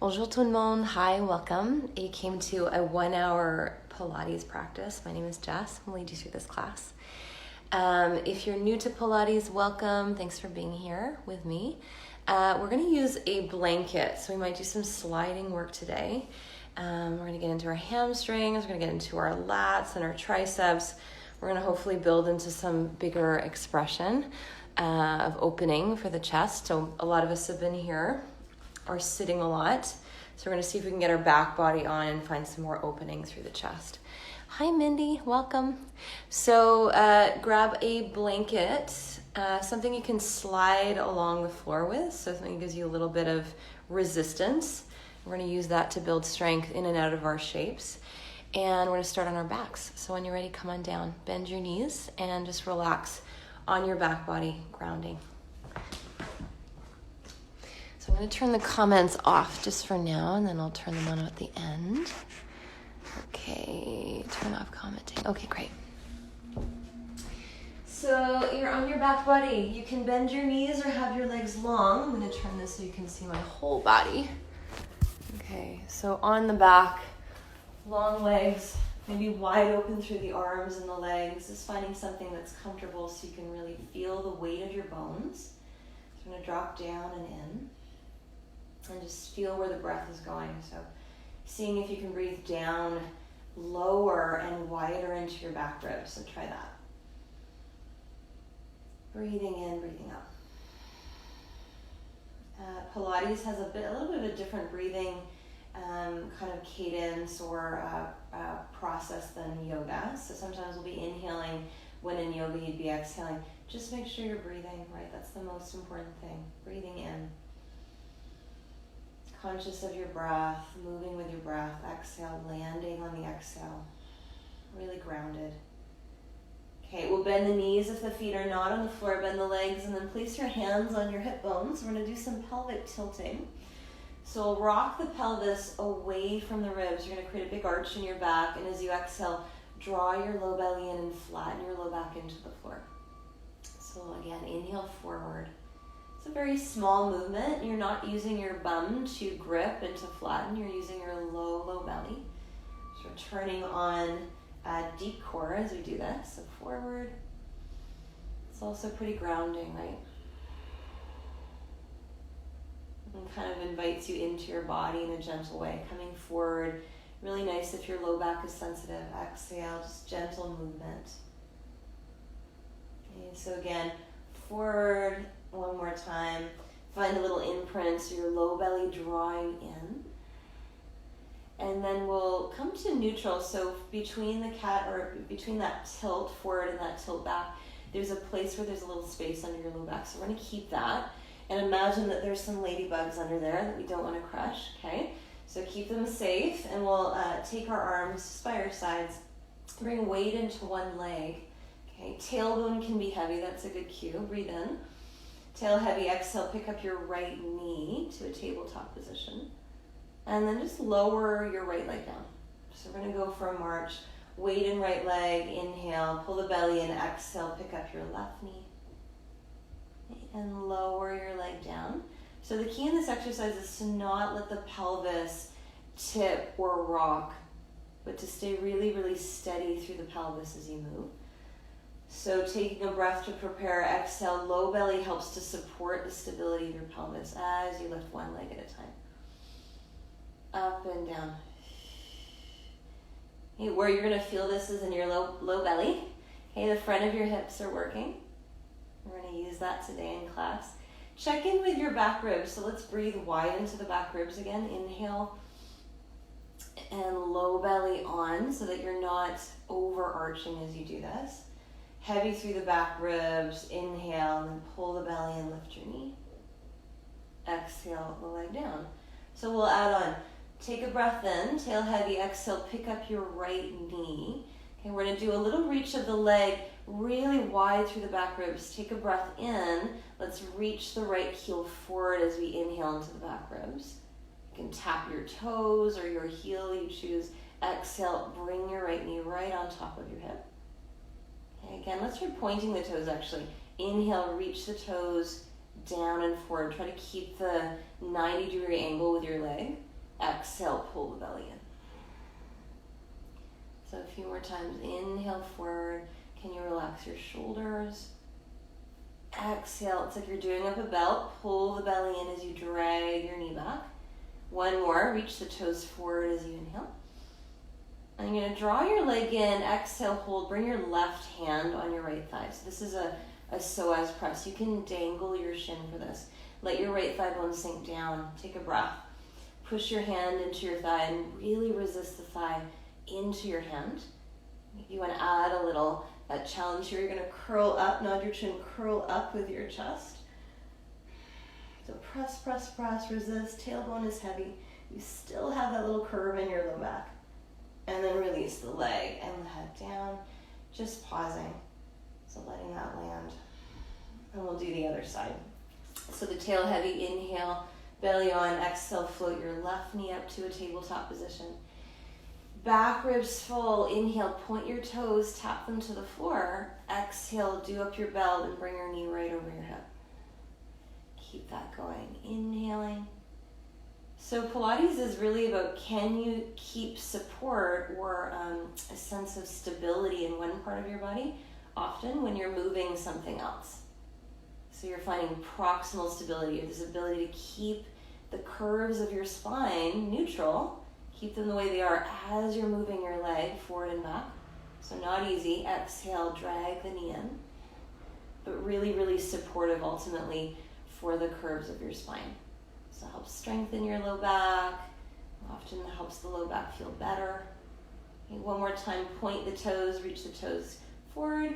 Bonjour tout le monde. Hi, welcome. You came to a 1-hour Pilates practice. My name is Jess. I'll lead you through this class. If you're new to Pilates, welcome. Thanks for being here with me. We're going to use a blanket, so we might do some sliding work today. We're going to get into our hamstrings. We're going to get into our lats and our triceps. We're going to hopefully build into some bigger expression of opening for the chest. So a lot of us have been here or sitting a lot. So we're going to see if we can get our back body on and find some more opening through the chest. Hi, Mindy. Welcome. So grab a blanket, something you can slide along the floor with, so something that gives you a little bit of resistance. We're going to use that to build strength in and out of our shapes. And we're going to start on our backs. So when you're ready, come on down. Bend your knees and just relax on your back body, grounding. I'm going to turn the comments off just for now, and then I'll turn them on at the end. Okay, turn off commenting. Okay, great. So you're on your back body. You can bend your knees or have your legs long. I'm going to turn this so you can see my whole body. Okay, so on the back, long legs, maybe wide open through the arms and the legs. Just finding something that's comfortable so you can really feel the weight of your bones. So I'm going to drop down and in. And just feel where the breath is going. So seeing if you can breathe down lower and wider into your back ribs. So try that. Breathing in, breathing out. Pilates has a little bit of a different breathing kind of cadence or process than yoga. So sometimes we'll be inhaling when in yoga you'd be exhaling. Just make sure you're breathing, right? That's the most important thing. Breathing in. Conscious of your breath, moving with your breath, exhale, landing on the exhale, really grounded. Okay, we'll bend the knees if the feet are not on the floor, bend the legs, and then place your hands on your hip bones. We're going to do some pelvic tilting. So rock the pelvis away from the ribs. You're going to create a big arch in your back, and as you exhale, draw your low belly in and flatten your low back into the floor. So again, inhale forward. It's a very small movement. You're not using your bum to grip and to flatten. You're using your low belly. So we're turning on deep core as we do this. So forward. It's also pretty grounding, right? And kind of invites you into your body in a gentle way. Coming forward. Really nice if your low back is sensitive. Exhale, just gentle movement. Okay, so again, forward. One more time. Find a little imprint, so your low belly drawing in. And then we'll come to neutral. So between between that tilt forward and that tilt back, there's a place where there's a little space under your low back. So we're going to keep that. And imagine that there's some ladybugs under there that we don't want to crush, okay? So keep them safe, and we'll take our arms just by our sides. Bring weight into one leg. Okay, tailbone can be heavy. That's a good cue. Breathe in. Tail heavy, exhale, pick up your right knee to a tabletop position. And then just lower your right leg down. So we're going to go for a march. Weight in right leg, inhale, pull the belly in, exhale, pick up your left knee. And lower your leg down. So the key in this exercise is to not let the pelvis tip or rock, but to stay really, really steady through the pelvis as you move. So taking a breath to prepare, exhale, low belly helps to support the stability of your pelvis as you lift one leg at a time. Up and down. Okay, where you're going to feel this is in your low belly. Okay, the front of your hips are working. We're going to use that today in class. Check in with your back ribs. So let's breathe wide into the back ribs again. Inhale and low belly on so that you're not overarching as you do this. Heavy through the back ribs, inhale, and then pull the belly and lift your knee. Exhale, the leg down. So we'll add on. Take a breath in, tail heavy, exhale, pick up your right knee. Okay, we're going to do a little reach of the leg, really wide through the back ribs. Take a breath in. Let's reach the right heel forward as we inhale into the back ribs. You can tap your toes or your heel, you choose. Exhale, bring your right knee right on top of your hip. Okay, again, let's try pointing the toes actually. Inhale, reach the toes down and forward. Try to keep the 90-degree angle with your leg. Exhale, pull the belly in. So a few more times. Inhale forward. Can you relax your shoulders? Exhale, it's like you're doing up a belt. Pull the belly in as you drag your knee back. One more, reach the toes forward as you inhale. And you're going to draw your leg in, exhale, hold, bring your left hand on your right thigh. So this is a psoas press. You can dangle your shin for this. Let your right thigh bone sink down. Take a breath. Push your hand into your thigh and really resist the thigh into your hand. You want to add a little challenge here. You're going to curl up, nod your chin, curl up with your chest. So press, press, press, resist. Tailbone is heavy. You still have that little curve in your low back. And then release the leg and the head down. Just pausing. So letting that land. And we'll do the other side. So the tail heavy, inhale, belly on, exhale, float your left knee up to a tabletop position. Back ribs full, inhale, point your toes, tap them to the floor. Exhale, do up your belt and bring your knee right over your hip. Keep that going. Inhaling. So Pilates is really about, can you keep support or a sense of stability in one part of your body, often when you're moving something else. So you're finding proximal stability, this ability to keep the curves of your spine neutral, keep them the way they are as you're moving your leg forward and back. So not easy. Exhale, drag the knee in, but really, really supportive ultimately for the curves of your spine. So it helps strengthen your low back, often helps the low back feel better. Okay, one more time, point the toes, reach the toes forward.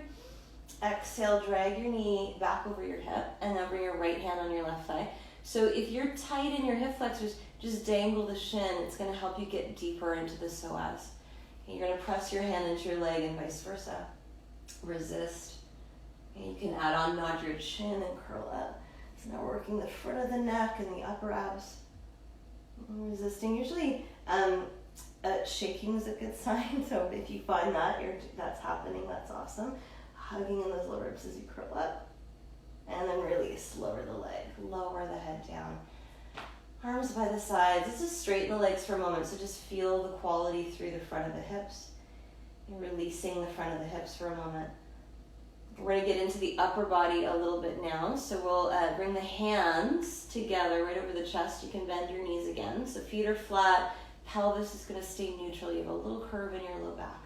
Exhale, drag your knee back over your hip, and then bring your right hand on your left thigh. So if you're tight in your hip flexors, just dangle the shin. It's going to help you get deeper into the psoas. Okay, you're going to press your hand into your leg and vice versa. Resist. And you can add on, nod your chin and curl up. So now working the front of the neck and the upper abs. Resisting. Usually shaking is a good sign. So if you find that's happening, that's awesome. Hugging in those lower ribs as you curl up. And then release. Lower the leg. Lower the head down. Arms by the sides. Let's just straighten the legs for a moment. So just feel the quality through the front of the hips. And releasing the front of the hips for a moment. We're going to get into the upper body a little bit now. So we'll bring the hands together right over the chest. You can bend your knees again. So feet are flat. Pelvis is going to stay neutral. You have a little curve in your low back.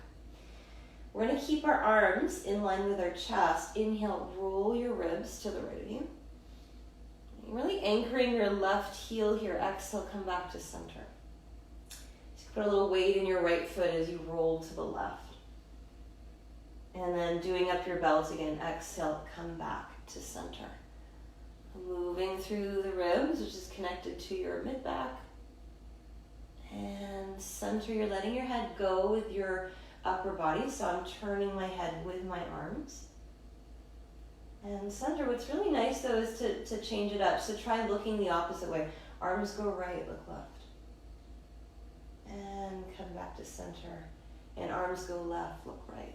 We're going to keep our arms in line with our chest. Inhale, roll your ribs to the right of you. You're really anchoring your left heel here. Exhale, come back to center. Just put a little weight in your right foot as you roll to the left. And then doing up your belt again, exhale, come back to center. Moving through the ribs, which is connected to your mid-back. And center, you're letting your head go with your upper body. So I'm turning my head with my arms. And center, what's really nice though is to change it up. So try looking the opposite way. Arms go right, look left. And come back to center. And arms go left, look right.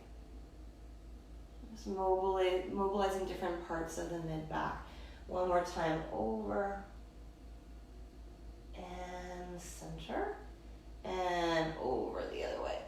Just mobilizing different parts of the mid-back. One more time, over, and center, and over the other way.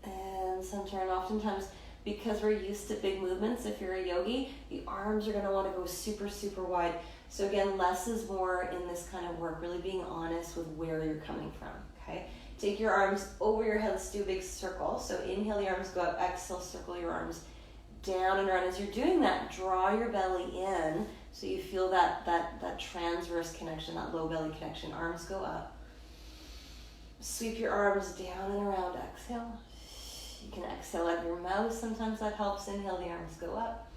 And center, and oftentimes, because we're used to big movements, if you're a yogi, the arms are going to want to go super, super wide. So again, less is more in this kind of work, really being honest with where you're coming from, okay? Take your arms over your head. Let's do a big circle. So inhale, the arms go up. Exhale, circle your arms down and around. As you're doing that, draw your belly in so you feel that transverse connection, that low belly connection. Arms go up. Sweep your arms down and around. Exhale. You can exhale out of your mouth. Sometimes that helps. Inhale, the arms go up.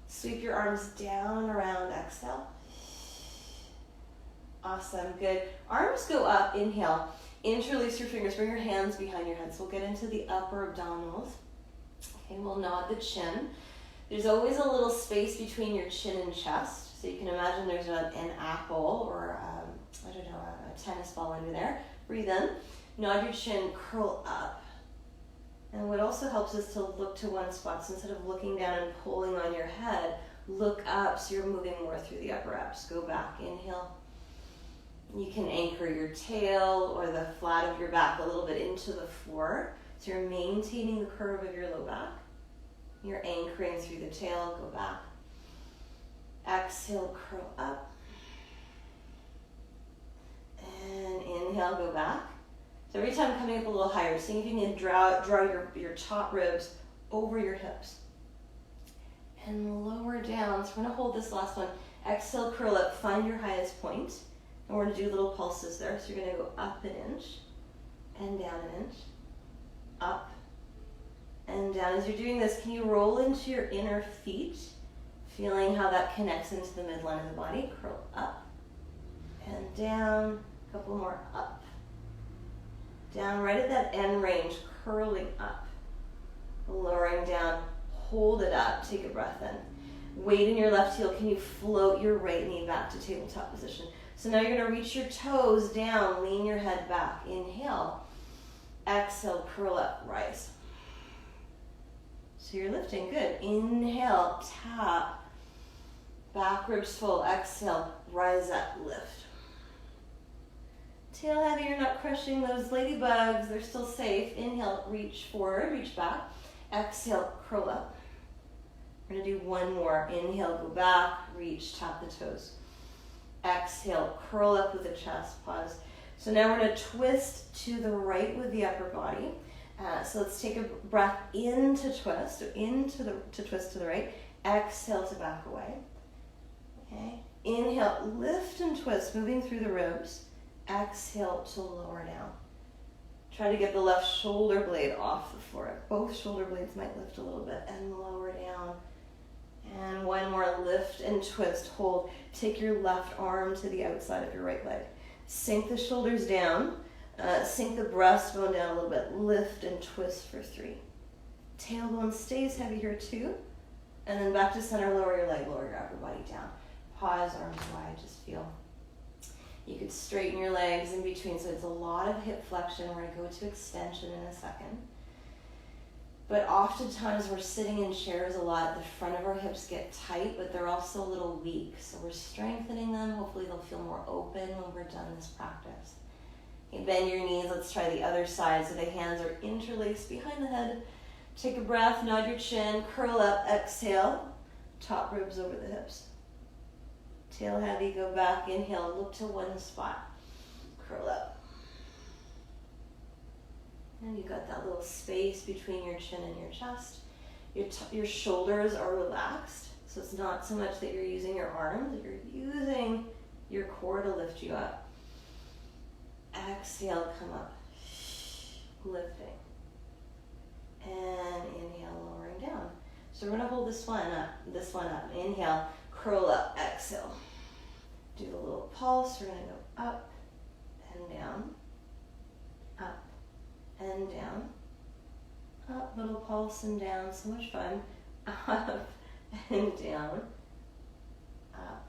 Sweep your arms down and around. Exhale. Awesome, good. Arms go up, inhale. Interlace your fingers, bring your hands behind your head. So we'll get into the upper abdominals. Okay, we'll nod the chin. There's always a little space between your chin and chest. So you can imagine there's an apple or, a tennis ball under there. Breathe in, nod your chin, curl up. And what also helps is to look to one spot. So instead of looking down and pulling on your head, look up so you're moving more through the upper abs. Go back, inhale. You can anchor your tail or the flat of your back a little bit into the floor. So you're maintaining the curve of your low back. You're anchoring through the tail, go back. Exhale, curl up. And inhale, go back. So every time coming up a little higher, seeing if you can draw your top ribs over your hips. And lower down. So we're going to hold this last one. Exhale, curl up, find your highest point. And we're going to do little pulses there. So you're going to go up an inch and down an inch. Up and down. As you're doing this, can you roll into your inner feet, feeling how that connects into the midline of the body? Curl up and down. A couple more up. Down right at that end range, curling up. Lowering down. Hold it up. Take a breath in. Weight in your left heel. Can you float your right knee back to tabletop position? So now you're going to reach your toes down. Lean your head back. Inhale. Exhale, curl up, rise. So you're lifting, good. Inhale, tap. Back ribs full. Exhale, rise up, lift. Tail heavy, you're not crushing those ladybugs. They're still safe. Inhale, reach forward, reach back. Exhale, curl up. We're going to do one more. Inhale, go back, reach, tap the toes. Exhale, curl up with the chest, pause. So now we're going to twist to the right with the upper body. So let's take a breath in to twist, to twist to the right. Exhale to back away. Okay. Inhale, lift and twist, moving through the ribs. Exhale to lower down. Try to get the left shoulder blade off the floor. Both shoulder blades might lift a little bit and lower down. And one more, lift and twist, hold. Take your left arm to the outside of your right leg. Sink the shoulders down, sink the breastbone down a little bit, lift and twist for 3. Tailbone stays heavy here 2, and then back to center, lower your leg, lower your upper body down. Pause, arms wide, just feel. You could straighten your legs in between, so it's a lot of hip flexion. We're going to go to extension in a second. But oftentimes we're sitting in chairs a lot. The front of our hips get tight, but they're also a little weak. So we're strengthening them. Hopefully they'll feel more open when we're done this practice. Okay, bend your knees. Let's try the other side. So the hands are interlaced behind the head. Take a breath, nod your chin, curl up, exhale. Top ribs over the hips. Tail heavy, go back, inhale, look to one spot. Curl up. And you've got that little space between your chin and your chest. Your shoulders are relaxed, so it's not so much that you're using your arms, you're using your core to lift you up. Exhale, come up. Lifting. And inhale, lowering down. So we're going to hold this one up. Inhale, curl up, exhale. Do the little pulse. We're going to go up and down, up and down, up, little pulse and down, so much fun. Up and down, up,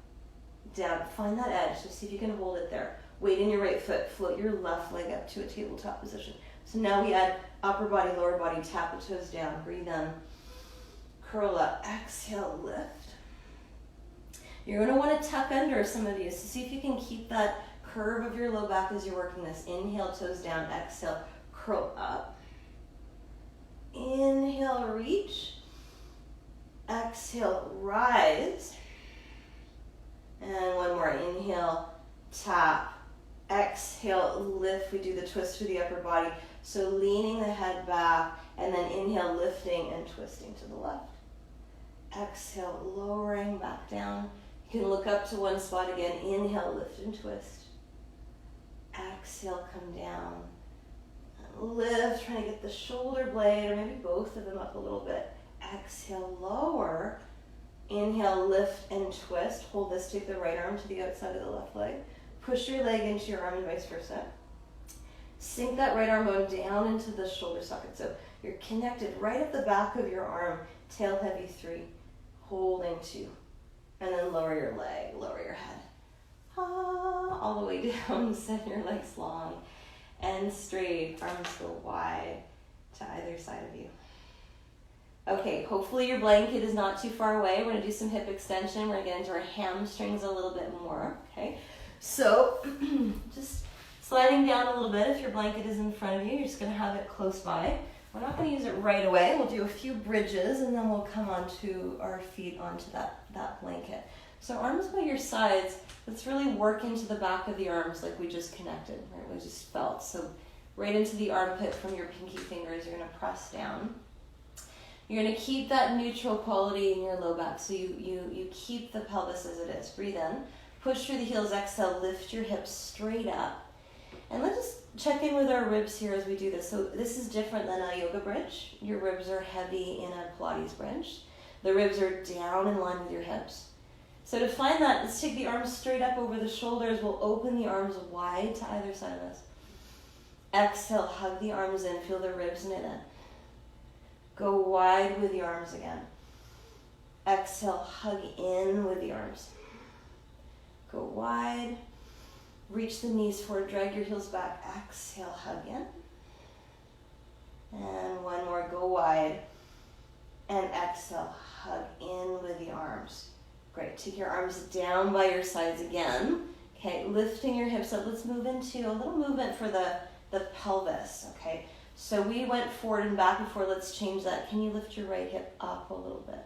down. Find that edge, so see if you can hold it there. Weight in your right foot, float your left leg up to a tabletop position. So now we add upper body, lower body, tap the toes down, breathe in, curl up, exhale, lift. You're going to want to tuck under some of these, so see if you can keep that curve of your low back as you're working this. Inhale, toes down, exhale, curl up. Inhale, reach. Exhale, rise. And one more. Inhale, tap. Exhale, lift. We do the twist through the upper body. So leaning the head back, and then inhale, lifting and twisting to the left. Exhale, lowering back down. You can look up to one spot again. Inhale, lift and twist. Exhale, come down. Lift, trying to get the shoulder blade, or maybe both of them up a little bit. Exhale, lower. Inhale, lift and twist. Hold this, take the right arm to the outside of the left leg. Push your leg into your arm and vice versa. Sink that right arm bone down into the shoulder socket. So you're connected right at the back of your arm. Tail heavy 3, holding 2. And then lower your leg, lower your head. All the way down, send your legs long and straight, arms go wide to either side of you. Okay, hopefully your blanket is not too far away. We're going to do some hip extension. We're going to get into our hamstrings a little bit more, okay? So Sliding down a little bit. If your blanket is in front of you, you're just going to have it close by. We're not going to use it right away. We'll do a few bridges and then we'll come onto our feet onto that blanket. So arms by your sides, let's really work into the back of the arms like we just connected, right? We just felt. So right into the armpit from your pinky fingers, you're going to press down. You're going to keep that neutral quality in your low back. So you keep the pelvis as it is. Breathe in. Push through the heels. Exhale. Lift your hips straight up. And let's just check in with our ribs here as we do this. So this is different than a yoga bridge. Your ribs are heavy in a Pilates bridge. The ribs are down in line with your hips. So to find that, let's take the arms straight up over the shoulders. We'll open the arms wide to either side of us. Exhale, hug the arms in. Feel the ribs knit in. Go wide with the arms again. Exhale, hug in with the arms. Go wide. Reach the knees forward, drag your heels back. Exhale, hug in. And one more, go wide. And exhale, hug in with the arms. Great, take your arms down by your sides again. Okay, lifting your hips up. Let's move into a little movement for the pelvis, okay? So we went forward and back before, let's change that. Can you lift your right hip up a little bit?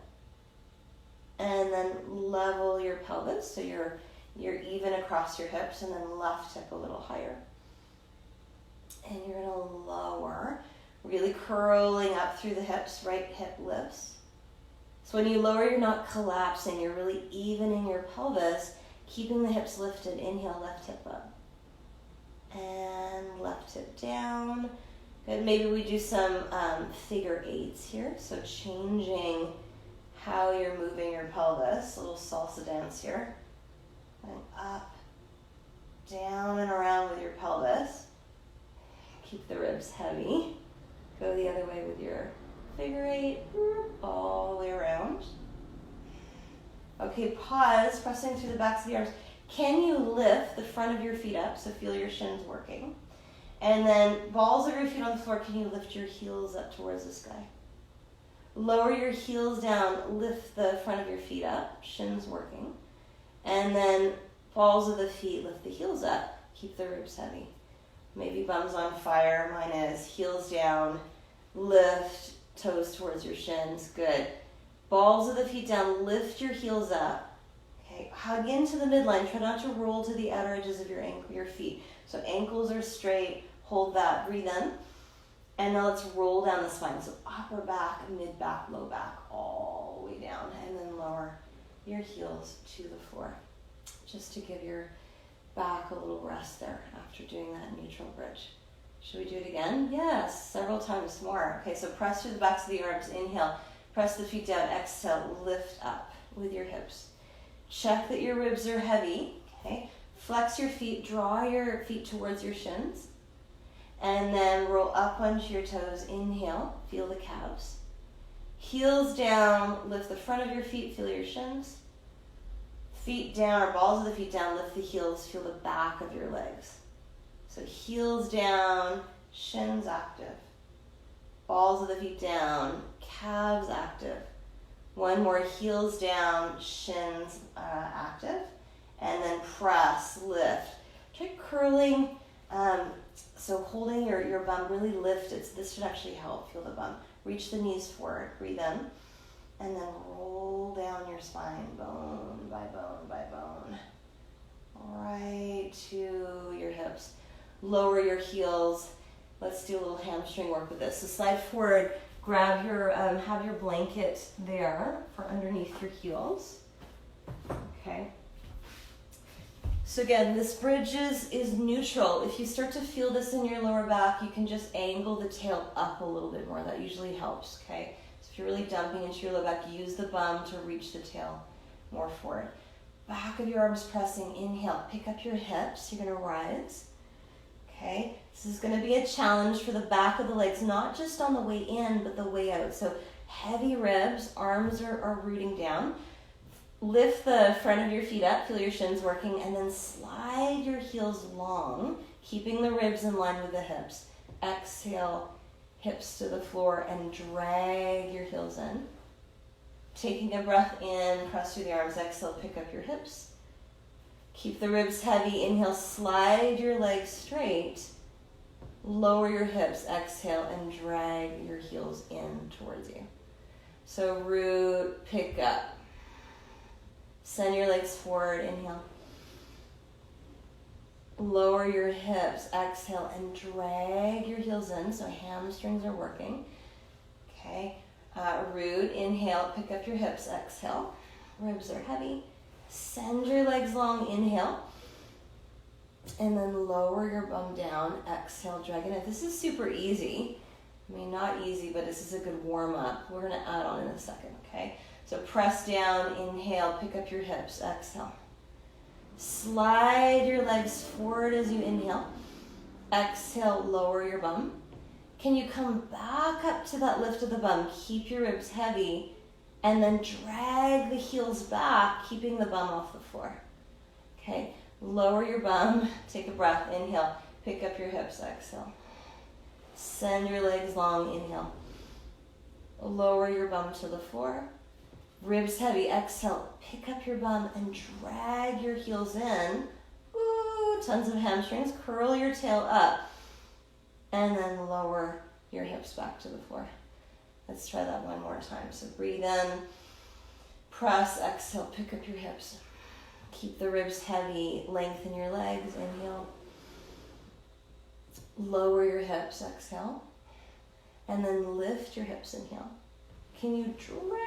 And then level your pelvis, so you're even across your hips, and then left hip a little higher. And you're gonna lower, really curling up through the hips, right hip lifts. So when you lower, you're not collapsing, you're really evening your pelvis, keeping the hips lifted. Inhale, left hip up. And left hip down. Good, maybe we do some figure eights here. So changing how you're moving your pelvis, a little salsa dance here. And up, down and around with your pelvis. Keep the ribs heavy. Go the other way with your figure eight, all the way around. Okay, pause, pressing through the backs of the arms. Can you lift the front of your feet up, so feel your shins working? And then balls of your feet on the floor, can you lift your heels up towards the sky? Lower your heels down, lift the front of your feet up, shins working. And then balls of the feet, lift the heels up, keep the ribs heavy. Maybe bum's on fire, mine is. Heels down, lift, toes towards your shins, good. Balls of the feet down, lift your heels up. Okay, hug into the midline, try not to roll to the outer edges of your feet. So ankles are straight, hold that, breathe in. And now let's roll down the spine. So upper back, mid back, low back, all the way down. And then lower your heels to the floor. Just to give your back a little rest there after doing that neutral bridge. Should we do it again? Yes, several times more. Okay, so press through the backs of the arms. Inhale, press the feet down. Exhale, lift up with your hips. Check that your ribs are heavy. Okay, flex your feet, draw your feet towards your shins. And then roll up onto your toes. Inhale, feel the calves. Heels down, lift the front of your feet, feel your shins. Feet down, or balls of the feet down, lift the heels, feel the back of your legs. So heels down, shins active. Balls of the feet down, calves active. One more, heels down, shins active. And then press, lift. Try curling, so holding your bum, really lift it. So this should actually help, feel the bum. Reach the knees forward, breathe in. And then roll down your spine, bone by bone by bone. Right to your hips. Lower your heels. Let's do a little hamstring work with this. So slide forward, grab your, have your blanket there for underneath your heels. Okay. So again, this bridge is neutral. If you start to feel this in your lower back, you can just angle the tail up a little bit more. That usually helps, okay? So if you're really dumping into your low back, use the bum to reach the tail more forward. Back of your arms pressing, inhale, pick up your hips, you're gonna rise. Okay, this is gonna be a challenge for the back of the legs, not just on the way in, but the way out. So heavy ribs, arms are rooting down. Lift the front of your feet up, feel your shins working, and then slide your heels long, keeping the ribs in line with the hips. Exhale, hips to the floor, and drag your heels in. Taking a breath in, press through the arms, exhale, pick up your hips. Keep the ribs heavy. Inhale, slide your legs straight. Lower your hips. Exhale and drag your heels in towards you. So root, pick up. Send your legs forward. Inhale. Lower your hips. Exhale and drag your heels in. So hamstrings are working. Okay. Root. Inhale. Pick up your hips. Exhale. Ribs are heavy. Send your legs long. Inhale. And then lower your bum down. Exhale, drag it in. This is super easy. I mean, not easy, but this is a good warm up. We're going to add on in a second, okay? So press down, inhale, pick up your hips, exhale. Slide your legs forward as you inhale. Exhale, lower your bum. Can you come back up to that lift of the bum? Keep your ribs heavy, and then drag the heels back, keeping the bum off the floor. Okay? Lower your bum, take a breath, inhale, pick up your hips, exhale. Send your legs long, inhale. Lower your bum to the floor. Ribs heavy, exhale, pick up your bum and drag your heels in. Ooh, tons of hamstrings. Curl your tail up and then lower your hips back to the floor. Let's try that one more time. So breathe in, press, exhale, pick up your hips. Keep the ribs heavy, lengthen your legs, inhale. Lower your hips, exhale. And then lift your hips, inhale. Can you drag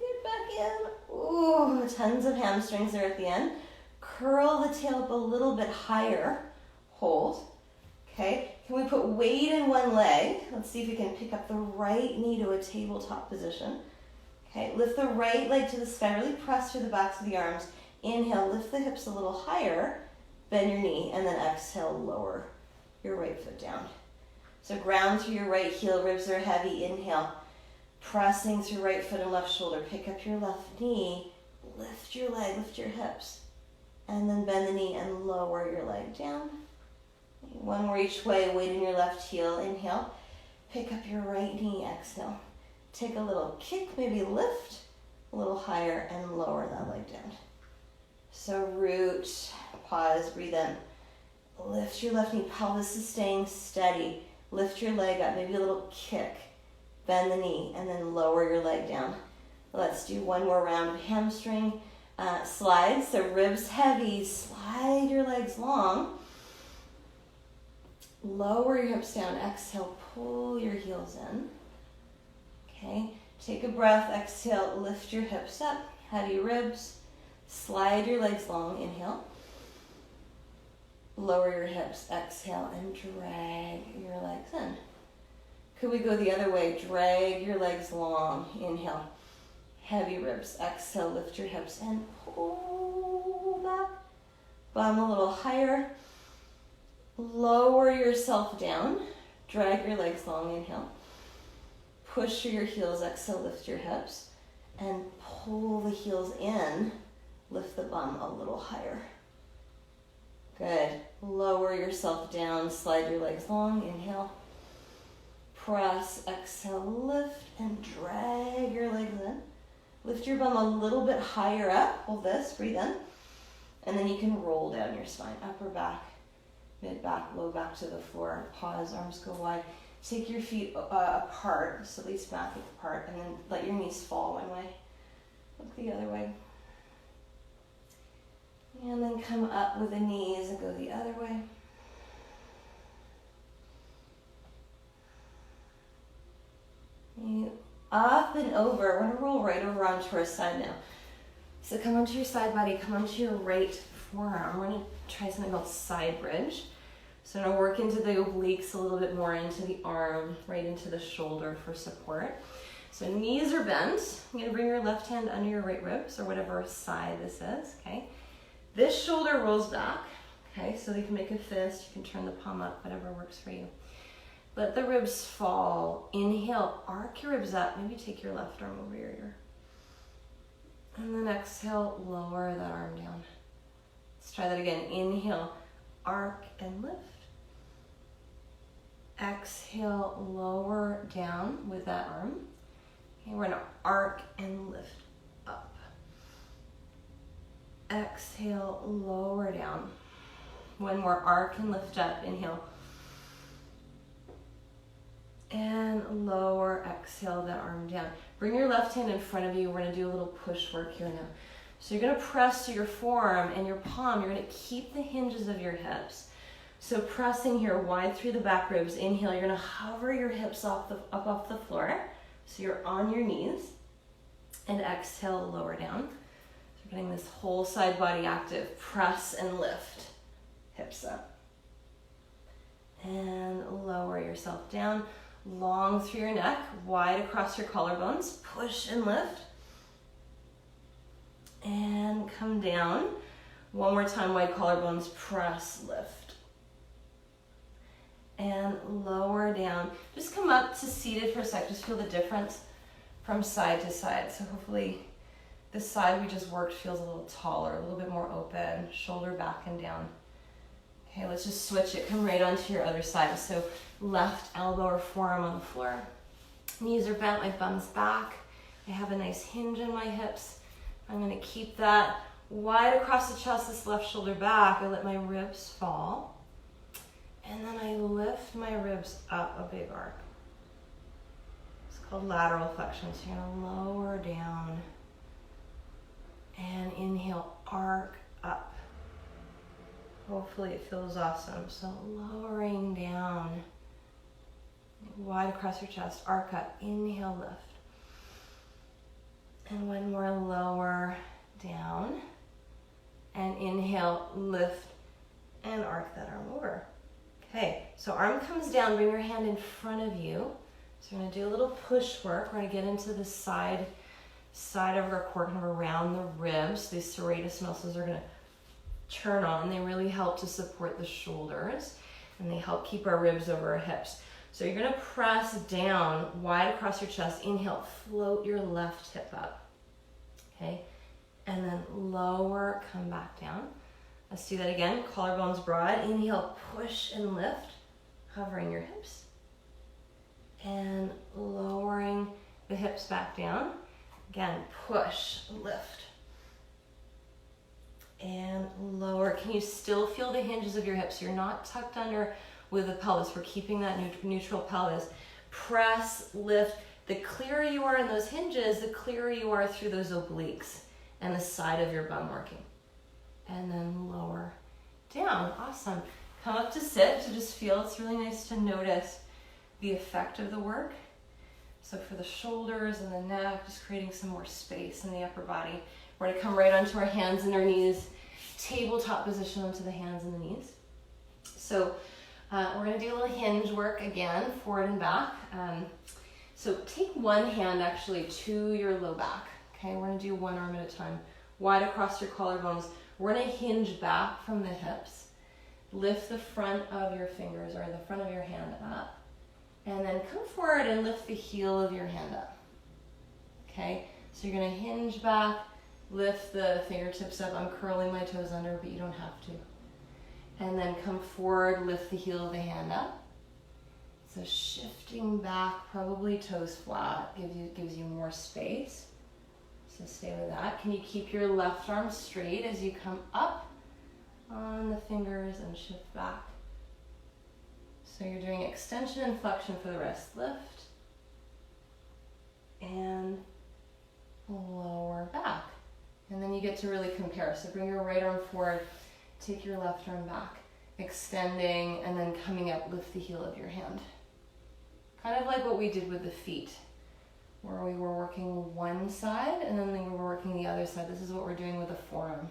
it back in? Ooh, tons of hamstrings there at the end. Curl the tail up a little bit higher. Hold. Okay, can we put weight in one leg? Let's see if we can pick up the right knee to a tabletop position. Okay, lift the right leg to the sky. Really press through the backs of the arms. Inhale, lift the hips a little higher, bend your knee, and then exhale, lower your right foot down. So ground through your right heel, ribs are heavy, inhale. Pressing through right foot and left shoulder, pick up your left knee, lift your leg, lift your hips, and then bend the knee and lower your leg down. One more each way, weight in your left heel, inhale. Pick up your right knee, exhale. Take a little kick, maybe lift a little higher and lower that leg down. So root, pause, breathe in. Lift your left knee, pelvis is staying steady. Lift your leg up, maybe a little kick. Bend the knee and then lower your leg down. Let's do one more round of hamstring slides. So ribs heavy, slide your legs long. Lower your hips down, exhale, pull your heels in. Okay, take a breath, exhale, lift your hips up, heavy ribs. Slide your legs long, inhale. Lower your hips, exhale, and drag your legs in. Could we go the other way? Drag your legs long, inhale. Heavy ribs, exhale, lift your hips and pull back. Bum a little higher. Lower yourself down. Drag your legs long, inhale. Push through your heels, exhale, lift your hips. And pull the heels in. Lift the bum a little higher. Good. Lower yourself down, slide your legs long, inhale. Press, exhale, lift, and drag your legs in. Lift your bum a little bit higher up. Hold this, breathe in. And then you can roll down your spine, upper back, mid back, low back to the floor. Pause, arms go wide. Take your feet apart, so at least back apart, and then let your knees fall one way. Look the other way. And then come up with the knees and go the other way. You up and over. We're going to roll right over onto our side now. So come onto your side body, come onto your right forearm. We're going to try something called side bridge. So I'm going to work into the obliques a little bit more, into the arm, right into the shoulder for support. So knees are bent. I'm going to bring your left hand under your right ribs, or whatever side this is, okay? This shoulder rolls back, okay? So you can make a fist, you can turn the palm up, whatever works for you. Let the ribs fall. Inhale, arc your ribs up. Maybe take your left arm over your ear. And then exhale, lower that arm down. Let's try that again. Inhale, arc and lift. Exhale, lower down with that arm. Okay, we're gonna arc and lift up. exhale, lower down. One more, arc and lift up, inhale. And lower, exhale that arm down. Bring your left hand in front of you. We're gonna do a little push work here now. So you're gonna press to your forearm and your palm. You're gonna keep the hinges of your hips. So pressing here wide through the back ribs. Inhale, you're gonna hover your hips up off the floor. So you're on your knees. And exhale, lower down. So you're getting this whole side body active. Press and lift. Hips up. And lower yourself down. Long through your neck, wide across your collarbones. Push and lift. And come down. One more time, wide collarbones, press, lift. And lower down. Just come up to seated for a sec. Just feel the difference from side to side. So hopefully the side we just worked feels a little taller, a little bit more open, shoulder back and down. Okay, let's just switch it. Come right onto your other side. So left elbow or forearm on the floor. Knees are bent, my bum's back. I have a nice hinge in my hips. I'm gonna keep that wide across the chest, this left shoulder back. I let my ribs fall. And then I lift my ribs up, a big arc. It's called lateral flexion. So you're gonna lower down. And inhale, arc up. Hopefully it feels awesome. So lowering down, wide across your chest, arc up, inhale, lift. And one more, lower down. And inhale, lift, and arc that arm over. Okay, so arm comes down, bring your hand in front of you. So we're gonna do a little push work. We're gonna get into the side of our core, kind of around the ribs. These serratus muscles are gonna turn on. They really help to support the shoulders, and they help keep our ribs over our hips. So you're gonna press down, wide across your chest. Inhale, float your left hip up, okay? And then lower, come back down. Let's do that again, collarbones broad. Inhale, push and lift, hovering your hips. And lowering the hips back down. Again, push, lift. And lower. Can you still feel the hinges of your hips? You're not tucked under with the pelvis. We're keeping that neutral pelvis. Press, lift. The clearer you are in those hinges, the clearer you are through those obliques and the side of your bum working. And then lower down. Awesome. Come up to sit to just feel. It's really nice to notice the effect of the work. So for the shoulders and the neck, just creating some more space in the upper body. We're gonna come right onto our hands and our knees, tabletop position onto the hands and the knees. So we're gonna do a little hinge work again, forward and back. So take one hand actually to your low back. Okay, we're gonna do one arm at a time. Wide across your collarbones. We're gonna hinge back from the hips. Lift the front of your fingers or the front of your hand up. And then come forward and lift the heel of your hand up. Okay, so you're gonna hinge back, lift the fingertips up. I'm curling my toes under, but you don't have to. And then come forward, lift the heel of the hand up. So shifting back, probably toes flat, gives you more space. So stay with that. Can you keep your left arm straight as you come up on the fingers and shift back? So you're doing extension and flexion for the wrist. Lift and lower back. And then you get to really compare. So bring your right arm forward, take your left arm back, extending, and then coming up, lift the heel of your hand. Kind of like what we did with the feet, where we were working one side and then we were working the other side. This is what we're doing with the forearm.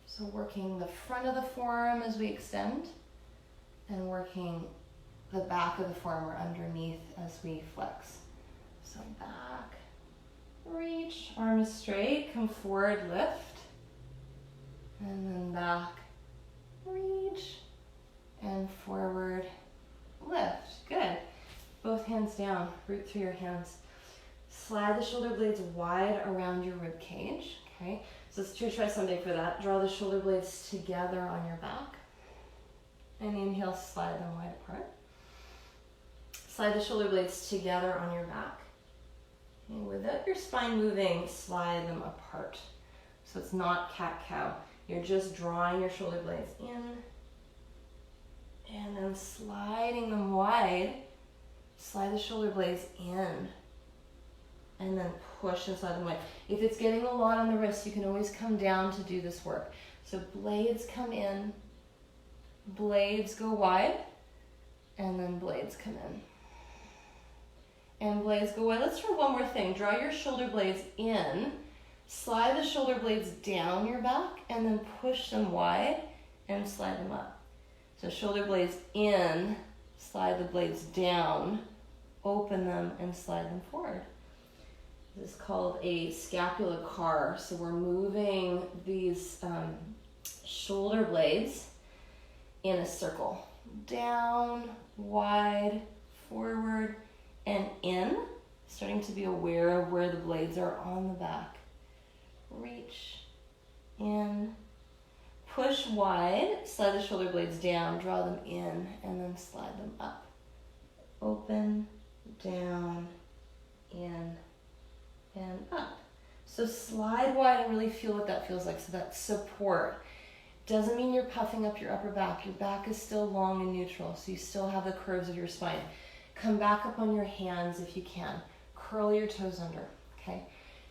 So working the front of the forearm as we extend, and working the back of the forearm or underneath as we flex. So back, reach, arms straight, come forward, lift, and then back, reach, and forward, lift. Good. Both hands down, root through your hands. Slide the shoulder blades wide around your rib cage. Okay, so let's try something for that. Draw the shoulder blades together on your back. And inhale, slide them wide apart. Slide the shoulder blades together on your back. And without your spine moving, slide them apart. So it's not cat-cow. You're just drawing your shoulder blades in and then sliding them wide. Slide the shoulder blades in and then push and slide them wide. If it's getting a lot on the wrist, you can always come down to do this work. So blades come in, blades go wide, and then blades come in. And blades go wide. Let's try one more thing. Draw your shoulder blades in, slide the shoulder blades down your back, and then push them wide and slide them up. So shoulder blades in, slide the blades down, open them, and slide them forward. This is called a scapula car. So we're moving these shoulder blades in a circle. Down, wide, forward, and in. Starting to be aware of where the blades are on the back. Reach, in, push wide, slide the shoulder blades down, draw them in, and then slide them up. Open, down, in, and up. So slide wide and really feel what that feels like. So that support. Doesn't mean you're puffing up your upper back. Your back is still long and neutral, so you still have the curves of your spine. Come back up on your hands if you can. Curl your toes under, okay?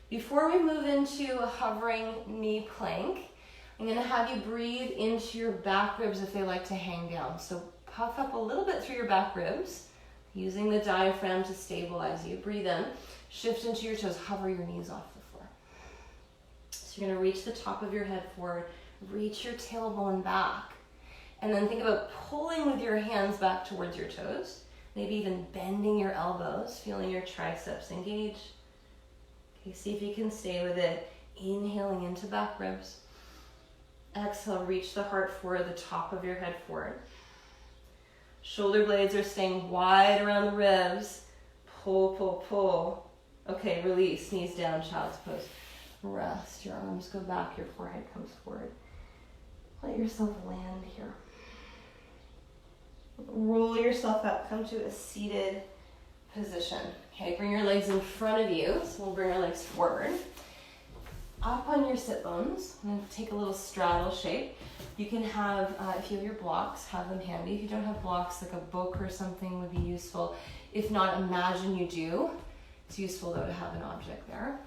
Before we move into a hovering knee plank, I'm going to have you breathe into your back ribs if they like to hang down. So puff up a little bit through your back ribs, using the diaphragm to stabilize you. Breathe in, shift into your toes, hover your knees off the floor. So you're going to reach the top of your head forward, reach your tailbone back, and then think about pulling with your hands back towards your toes, maybe even bending your elbows, feeling your triceps engage. Okay, see if you can stay with it. Inhaling into back ribs. Exhale, reach the heart forward, the top of your head forward. Shoulder blades are staying wide around the ribs. Pull, pull, pull. Okay, release, knees down, child's pose. Rest, your arms go back, your forehead comes forward. Let yourself land here. Roll yourself up, come to a seated position. Okay, bring your legs in front of you, so we'll bring our legs forward. Up on your sit bones, I'm going to take a little straddle shape. You can have, if you have your blocks, have them handy. If you don't have blocks, like a book or something would be useful. If not, imagine you do. It's useful though to have an object there.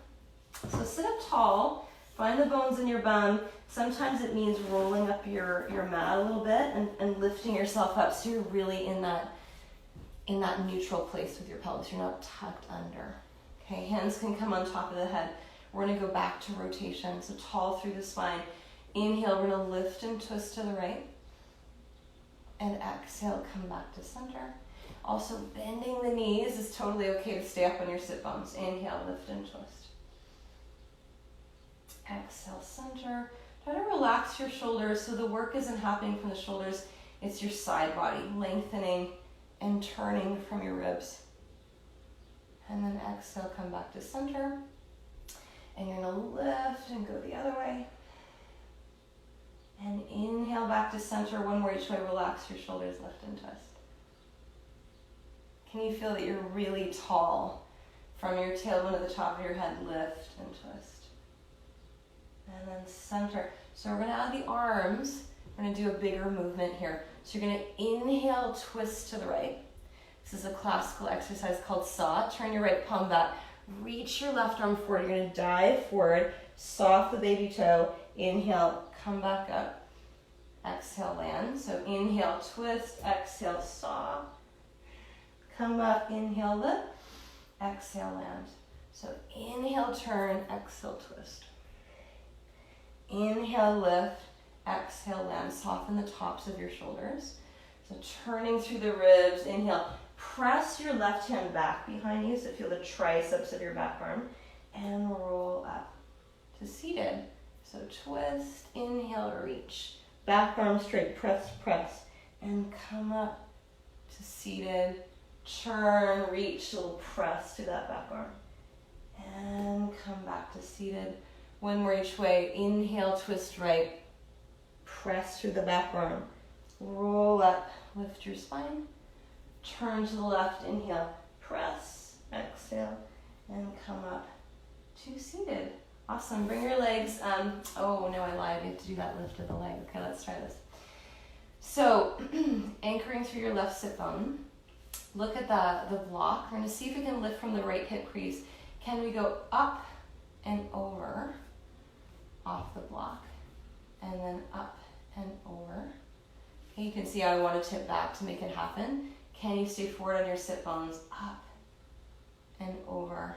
So sit up tall, find the bones in your bum. Sometimes it means rolling up your mat a little bit and lifting yourself up so you're really in that neutral place with your pelvis. You're not tucked under. Okay, hands can come on top of the head. We're going to go back to rotation, so tall through the spine. Inhale, we're going to lift and twist to the right. And exhale, come back to center. Also, bending the knees is totally okay to stay up on your sit bones. Inhale, lift and twist. Exhale, center. Try to relax your shoulders so the work isn't happening from the shoulders. It's your side body, lengthening and turning from your ribs. And then exhale, come back to center. And you're going to lift and go the other way. And inhale back to center. One more each way. Relax your shoulders, lift and twist. Can you feel that you're really tall? From your tailbone to the top of your head, lift and twist. And then center. So we're going to add the arms. We're going to do a bigger movement here. So you're going to inhale, twist to the right. This is a classical exercise called saw. Turn your right palm back. Reach your left arm forward. You're going to dive forward, soft the baby toe. Inhale, come back up. Exhale, land. So inhale, twist. Exhale, saw. Come up, inhale, lift. Exhale, land. So inhale, turn. Exhale, twist. Inhale, lift. Exhale, land. Soften the tops of your shoulders. So turning through the ribs. Inhale. Press your left hand back behind you so feel the triceps of your back arm and roll up to seated. So twist, inhale, reach. Back arm straight, press, press, and come up to seated. Turn, reach, a little press to that back arm. And come back to seated. One more each way. Inhale, twist right. Press through the back arm. Roll up, lift your spine. Turn to the left, inhale, press, exhale, and come up to seated. Awesome. Bring your legs, oh no, I lied. You have to do that lift of the leg. Okay, let's try this. So, anchoring through your left sit bone. Look at the block. We're going to see if we can lift from the right hip crease. Can we go up and over off the block? And then up and over. Okay, you can see how I want to tip back to make it happen. Can you stay forward on your sit bones? Up and over.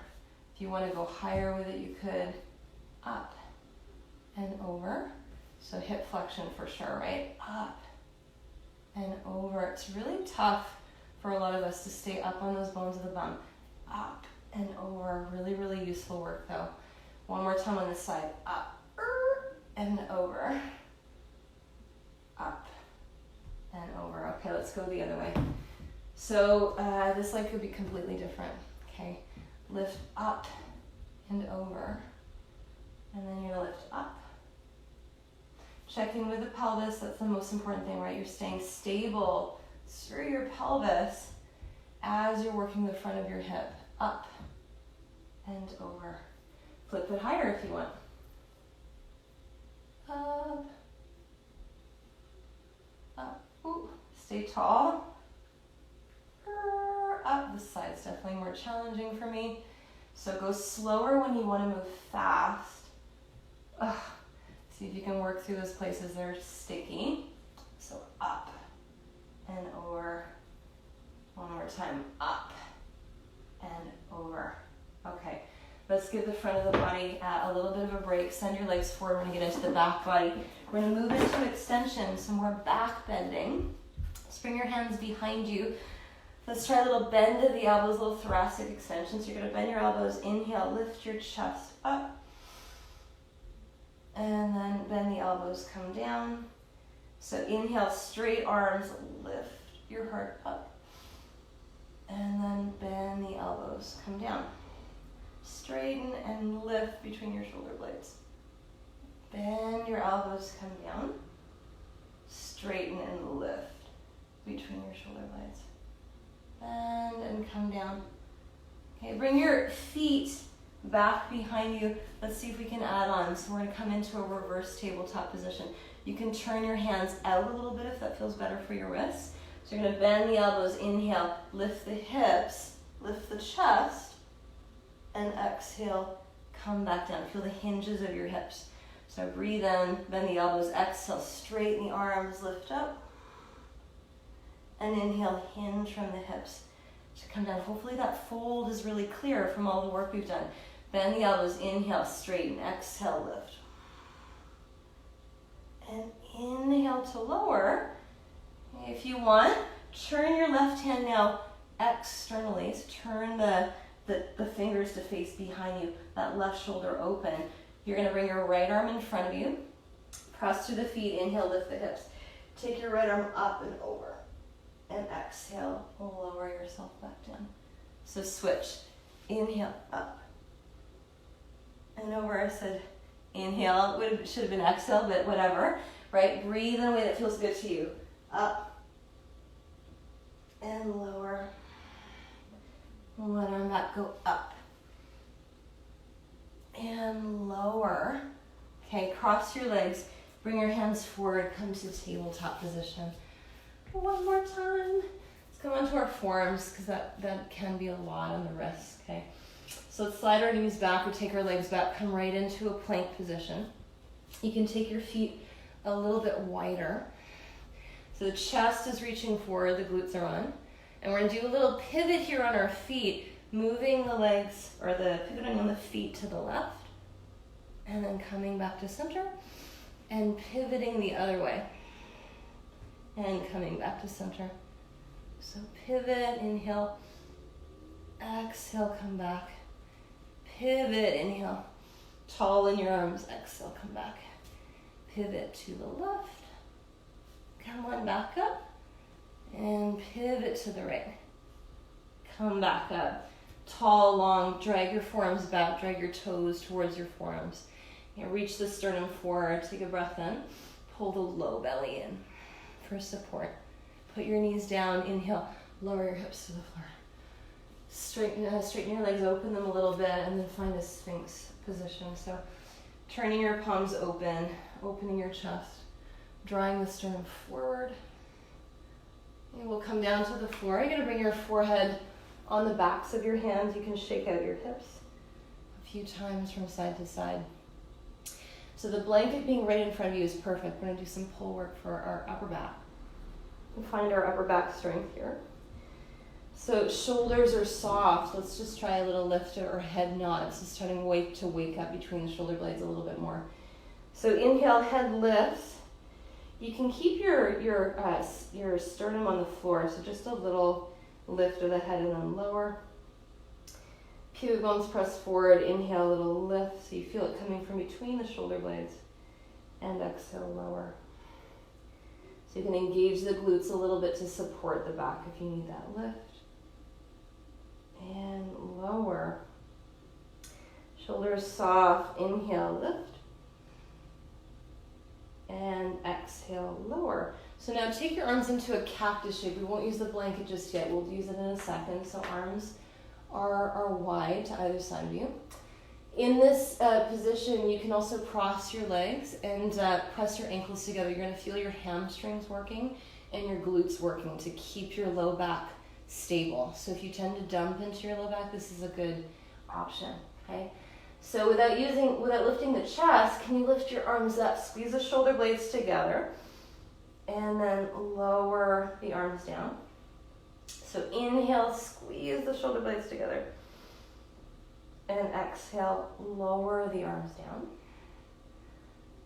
If you want to go higher with it, you could. Up and over. So hip flexion for sure, right? Up and over. It's really tough for a lot of us to stay up on those bones of the bum. Up and over. Really, really useful work though. One more time on this side. Up and over. Up and over. Okay, let's go the other way. So this leg could be completely different. Okay, lift up and over. And then you're gonna lift up. Checking with the pelvis, that's the most important thing, right? You're staying stable through your pelvis as you're working the front of your hip. Up and over. Flip it higher if you want. Up. Up. Ooh. Stay tall. Up. This side's definitely more challenging for me. So go slower when you want to move fast. See if you can work through those places that are sticky. So up and over. One more time. Up and over. Okay. Let's give the front of the body a little bit of a break. Send your legs forward. We're going to get into the back body. We're going to move into extension, some more back bending. Just bring your hands behind you. Let's try a little bend of the elbows, a little thoracic extension. So you're going to bend your elbows. Inhale, lift your chest up. And then bend the elbows, come down. So inhale, straight arms, lift your heart up. And then bend the elbows, come down. Straighten and lift between your shoulder blades. Bend your elbows, come down. Straighten and lift between your shoulder blades. Bend and come down. Okay, bring your feet back behind you. Let's see if we can add on. So we're going to come into a reverse tabletop position. You can turn your hands out a little bit if that feels better for your wrists. So you're going to bend the elbows, inhale, lift the hips, lift the chest, and exhale, come back down. Feel the hinges of your hips. So breathe in, bend the elbows, exhale, straighten the arms, lift up. And inhale, hinge from the hips to come down. Hopefully that fold is really clear from all the work we've done. Bend the elbows, inhale, straighten, exhale, lift. And inhale to lower. If you want, turn your left hand now externally. So turn the fingers to face behind you, that left shoulder open. You're going to bring your right arm in front of you. Press through the feet, inhale, lift the hips. Take your right arm up and over. And exhale, lower yourself back down. So switch. Inhale, up. And over, I said inhale. Should have been exhale, but whatever. Right? Breathe in a way that feels good to you. Up. And lower. One arm back, go up. And lower. Okay, cross your legs. Bring your hands forward, come to tabletop position. One more time. Let's come onto our forearms because that can be a lot on the wrists, okay? So let's slide our knees back or take our legs back, come right into a plank position. You can take your feet a little bit wider. So the chest is reaching forward, the glutes are on. And we're gonna do a little pivot here on our feet, moving the legs, or pivoting on the feet to the left. And then coming back to center and pivoting the other way. And coming back to center. So pivot, inhale, exhale, come back. Pivot, inhale, tall in your arms, exhale, come back. Pivot to the left, come on back up, and pivot to the right. Come back up, tall, long, drag your forearms back, drag your toes towards your forearms. Reach the sternum forward, take a breath in, pull the low belly in. For support. Put your knees down, inhale, lower your hips to the floor. Straighten your legs, open them a little bit, and then find a Sphinx position. So Turning your palms open, opening your chest, drawing the sternum forward. And we'll come down to the floor. You're going to bring your forehead on the backs of your hands. You can shake out your hips a few times from side to side. So the blanket being right in front of you is perfect. We're going to do some pull work for our upper back. We'll find our upper back strength here. So shoulders are soft. Let's just try a little lift or head nod. It's just starting to wake up between the shoulder blades a little bit more. So inhale, head lifts. You can keep your sternum on the floor, so just a little lift of the head and then lower. Pubic bones press forward. Inhale, a little lift, so you feel it coming from between the shoulder blades. And exhale, lower. So you can engage the glutes a little bit to support the back if you need that lift. And lower. Shoulders soft. Inhale, lift. And exhale, lower. So now take your arms into a cactus shape. We won't use the blanket just yet. We'll use it in a second. So arms are wide to either side of you. In this position, you can also cross your legs and press your ankles together. You're going to feel your hamstrings working and your glutes working to keep your low back stable. So if you tend to dump into your low back, this is a good option, okay? So without lifting the chest, can you lift your arms up? Squeeze the shoulder blades together and then lower the arms down. So inhale, squeeze the shoulder blades together. And exhale, lower the arms down.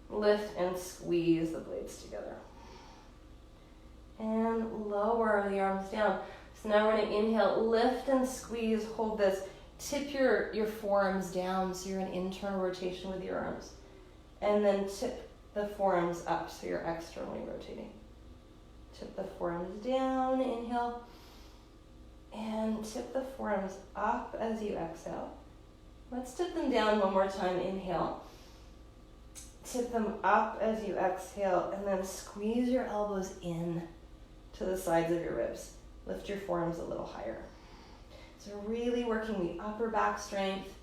Lift and squeeze the blades together. And lower the arms down. So now we're going to inhale, lift and squeeze, hold this. Tip your forearms down so you're in internal rotation with your arms. And then tip the forearms up so you're externally rotating. Tip the forearms down, inhale. And tip the forearms up as you exhale. Let's tip them down one more time, inhale. Tip them up as you exhale, and then squeeze your elbows in to the sides of your ribs. Lift your forearms a little higher. So really working the upper back strength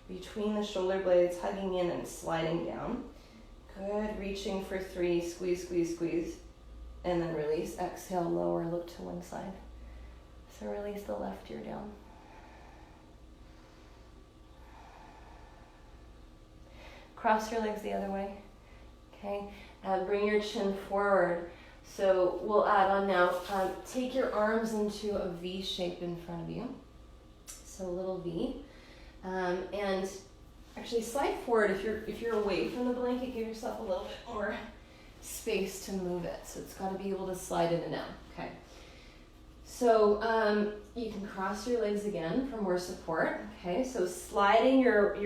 between the shoulder blades, hugging in and sliding down. Good, reaching for 3, squeeze, squeeze, squeeze, and then release. Exhale, lower, look to one side. So release the left ear down. Cross your legs the other way, okay? Bring your chin forward. So we'll add on now. Take your arms into a V shape in front of you. So a little V. And actually slide forward. If you're away from the blanket, give yourself a little bit more space to move it. So it's got to be able to slide in and out, okay? So you can cross your legs again for more support. Okay, so sliding your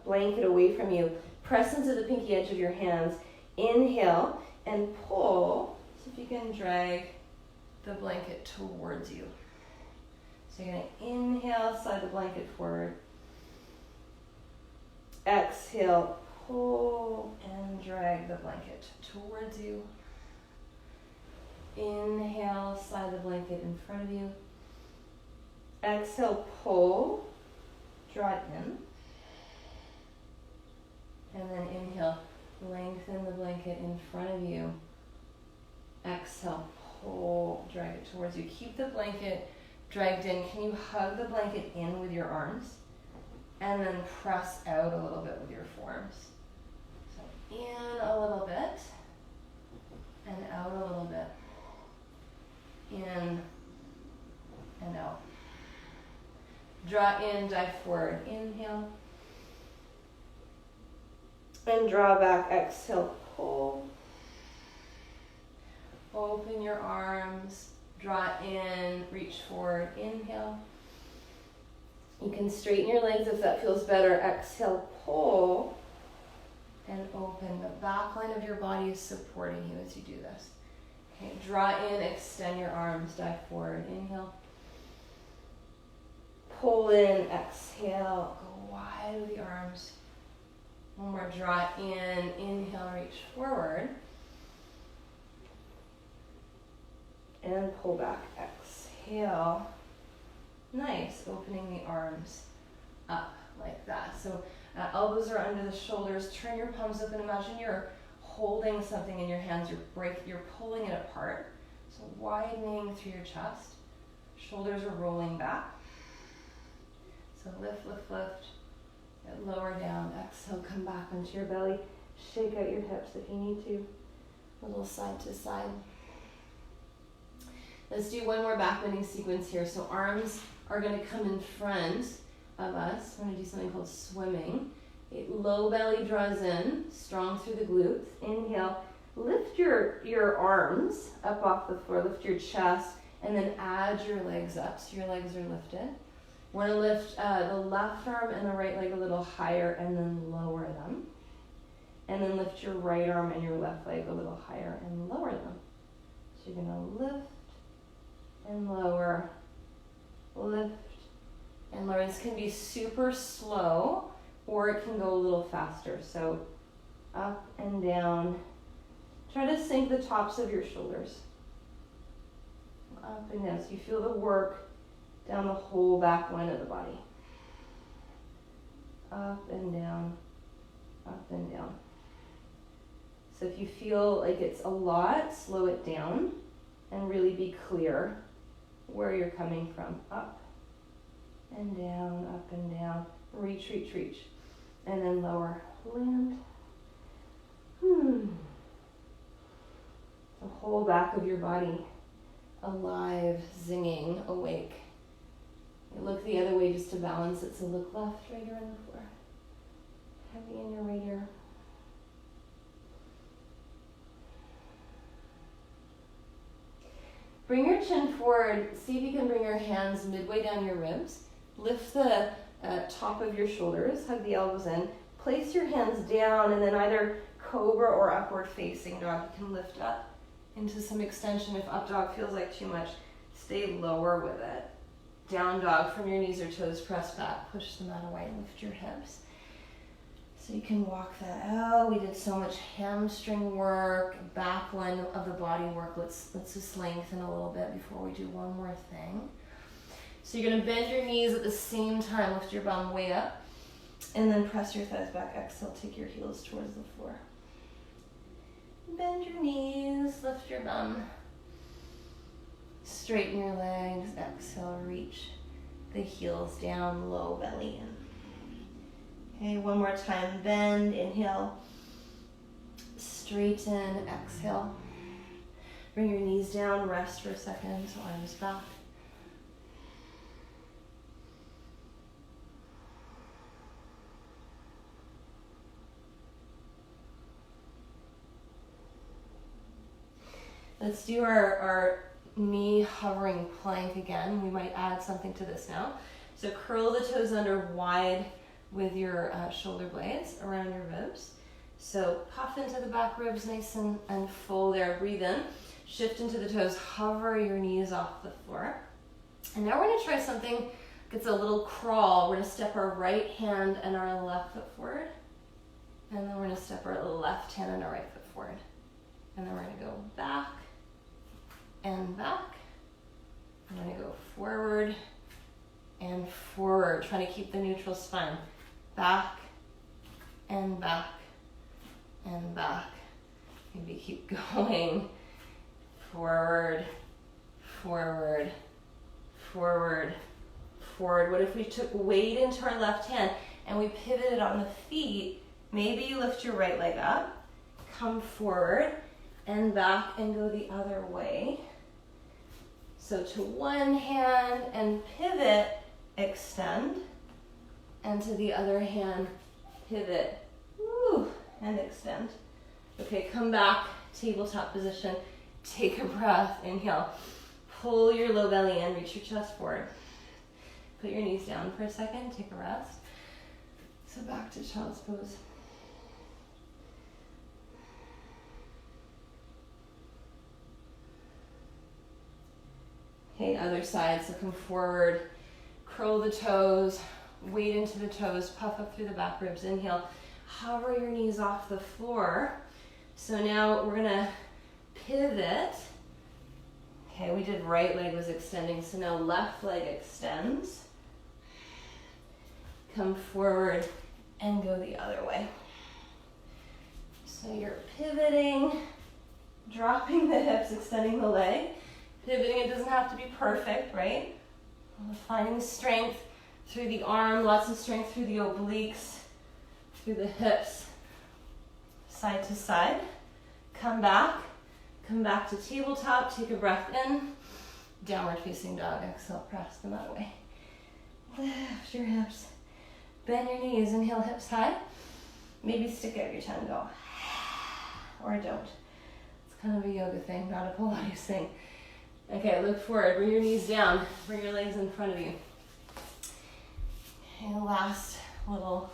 blanket away from you, press into the pinky edge of your hands. Inhale and pull. So if you can drag the blanket towards you. So you're going to inhale, slide the blanket forward. Exhale, pull and drag the blanket towards you. Inhale, slide the blanket in front of you. Exhale, pull, draw it in. And then inhale, lengthen the blanket in front of you. Exhale, pull, drag it towards you. Keep the blanket dragged in. Can you hug the blanket in with your arms? And then press out a little bit with your forearms. So in a little bit and out a little bit. In and out. Draw in, dive forward. Inhale. And draw back. Exhale, pull. Open your arms. Draw in, reach forward. Inhale. You can straighten your legs if that feels better. Exhale, pull. And open. The back line of your body is supporting you as you do this. Okay, draw in, extend your arms, dive forward. Inhale. Pull in, exhale, go wide with the arms. One more, draw in, inhale, reach forward. And pull back, exhale. Nice, opening the arms up like that. So Elbows are under the shoulders. Turn your palms up and imagine you're holding something in your hands. You're pulling it apart. So widening through your chest. Shoulders are rolling back. So lift, lift, lift. Lower down. Exhale, come back onto your belly. Shake out your hips if you need to. A little side to side. Let's do one more back bending sequence here. So arms are going to come in front of us. We're going to do something called swimming. Low belly draws in, strong through the glutes. Inhale, lift your arms up off the floor, lift your chest, and then add your legs up so your legs are lifted. We're going to lift the left arm and the right leg a little higher and then lower them. And then lift your right arm and your left leg a little higher and lower them. So you're going to lift and lower, lift and lower. This can be super slow or it can go a little faster. So up and down. Try to sink the tops of your shoulders. Up and down. So you feel the work down the whole back line of the body. Up and down, up and down. So if you feel like it's a lot, slow it down and really be clear where you're coming from. Up and down, up and down. Reach, reach, reach. And then lower. Land. The whole back of your body alive, zinging, awake. You look the other way just to balance it. So look left, right ear on the floor. Heavy in your right ear. Bring your chin forward. See if you can bring your hands midway down your ribs. Lift the top of your shoulders. Hug the elbows in. Place your hands down and then either cobra or upward facing dog. You can lift up into some extension. If up dog feels like too much, stay lower with it. Down dog from your knees or toes, press back. Push them out away. Lift your hips. So you can walk that out. We did so much hamstring work, back line of the body work. Let's just lengthen a little bit before we do one more thing. So you're going to bend your knees at the same time. Lift your bum way up. And then press your thighs back. Exhale, take your heels towards the floor. Bend your knees, lift your bum. Straighten your legs. Exhale, reach the heels down, low belly in. Okay, one more time. Bend, inhale. Straighten, exhale. Bring your knees down, rest for a second, arms back. Let's do our knee hovering plank again. We might add something to this now. So curl the toes under wide with your shoulder blades around your ribs. So puff into the back ribs nice and full there. Breathe in. Shift into the toes. Hover your knees off the floor. And now we're going to try something that's a little crawl. We're going to step our right hand and our left foot forward. And then we're going to step our left hand and our right foot forward. And then we're going to go back and back. I'm going to go forward and forward, trying to keep the neutral spine. Back and back and back. Maybe keep going. Forward, forward, forward, forward. What if we took weight into our left hand and we pivoted on the feet? Maybe you lift your right leg up, come forward and back and go the other way. So to one hand and pivot, extend. And to the other hand, pivot, and extend. Okay, come back, tabletop position. Take a breath, inhale. Pull your low belly in, reach your chest forward. Put your knees down for a second, take a rest. So back to child's pose. Okay, other side, so come forward, curl the toes, weight into the toes, puff up through the back ribs, inhale, hover your knees off the floor. So now we're gonna pivot. Okay, we did right leg was extending, so now left leg extends. Come forward and go the other way. So you're pivoting, dropping the hips, extending the leg. Pivoting, it doesn't have to be perfect, right? Finding strength through the arm, lots of strength through the obliques, through the hips, side to side. Come back to tabletop, take a breath in, downward facing dog, exhale, press them that way. Lift your hips, bend your knees, inhale, hips high. Maybe stick out your tongue, go, or don't. It's kind of a yoga thing, not a Pilates thing. Okay, look forward, bring your knees down, bring your legs in front of you. And last little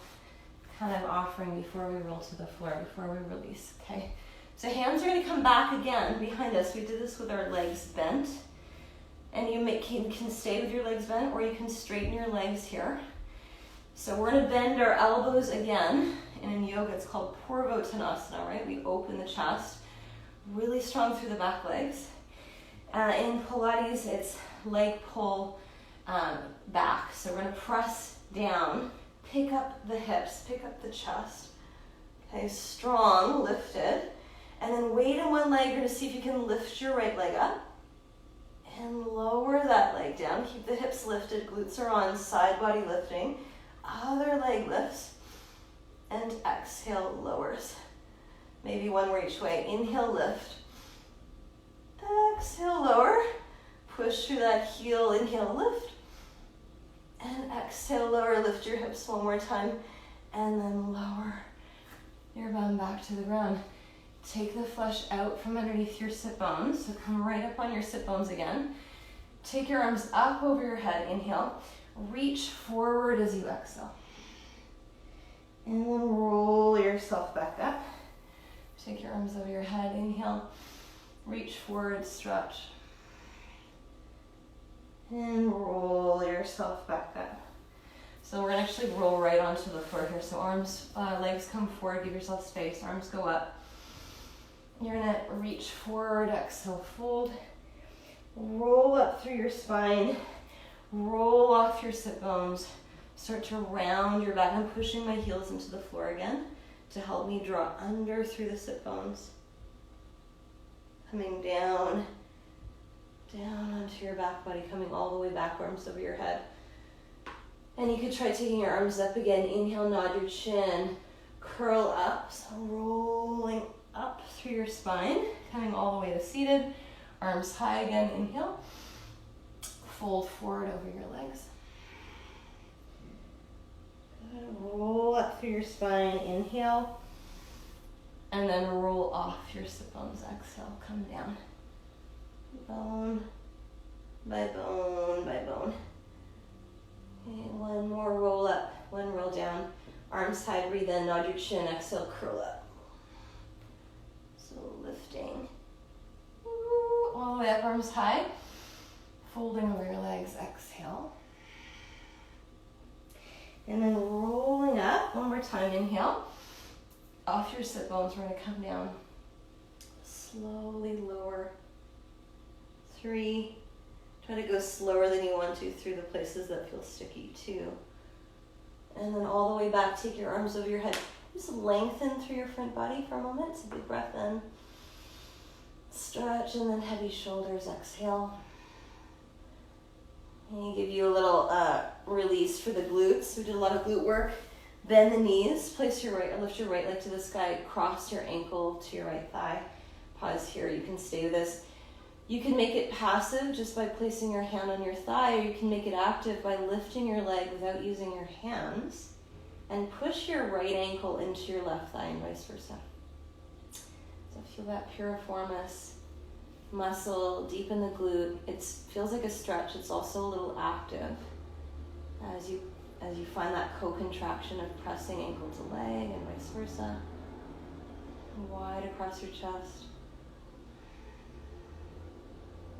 kind of offering before we roll to the floor, before we release, okay? So hands are gonna come back again behind us. We did this with our legs bent. And you can stay with your legs bent, or you can straighten your legs here. So we're gonna bend our elbows again. And in yoga, it's called Purvottanasana, right? We open the chest, really strong through the back legs. In Pilates, it's leg pull back. So we're gonna press down, pick up the hips, pick up the chest. Okay, strong, lifted. And then weight in one leg. You're gonna see if you can lift your right leg up. And lower that leg down. Keep the hips lifted, glutes are on, side body lifting. Other leg lifts. And exhale, lowers. Maybe one more each way. Inhale, lift. Exhale, lower. Push through that heel, inhale, lift. And exhale, lower, lift your hips one more time. And then lower your bum back to the ground. Take the flesh out from underneath your sit bones. So come right up on your sit bones again. Take your arms up over your head, inhale. Reach forward as you exhale. And then roll yourself back up. Take your arms over your head, inhale. Reach forward, stretch. And roll yourself back up. So we're gonna actually roll right onto the floor here. So arms, legs come forward, give yourself space. Arms go up. You're gonna reach forward, exhale, fold. Roll up through your spine. Roll off your sit bones. Start to round your back. I'm pushing my heels into the floor again to help me draw under through the sit bones. Coming down onto your back body, coming all the way back, arms over your head. And you could try taking your arms up again. Inhale, nod your chin, curl up, so rolling up through your spine, coming all the way to seated. Arms high again, inhale. Fold forward over your legs. Good. Roll up through your spine, inhale. And then roll off your sit bones, exhale, come down. Bone by bone by bone. Okay, one more roll up, one roll down. Arms high, breathe in, nod your chin, exhale, curl up. So lifting. All the way up, arms high. Folding over your legs, exhale. And then rolling up, one more time, inhale. Off your sit bones, we're gonna come down. Slowly lower. 3. Try to go slower than you want to through the places that feel sticky, 2. And then all the way back, take your arms over your head. Just lengthen through your front body for a moment. It's a big breath in. Stretch, and then heavy shoulders, exhale. And give you a little release for the glutes. We did a lot of glute work. Bend the knees, lift your right leg to the sky, cross your ankle to your right thigh. Pause here, you can stay with this. You can make it passive just by placing your hand on your thigh, or you can make it active by lifting your leg without using your hands and push your right ankle into your left thigh and vice versa. So feel that piriformis muscle deep in the glute. It feels like a stretch. It's also a little active as you find that co-contraction of pressing ankle to leg and vice versa. Wide across your chest.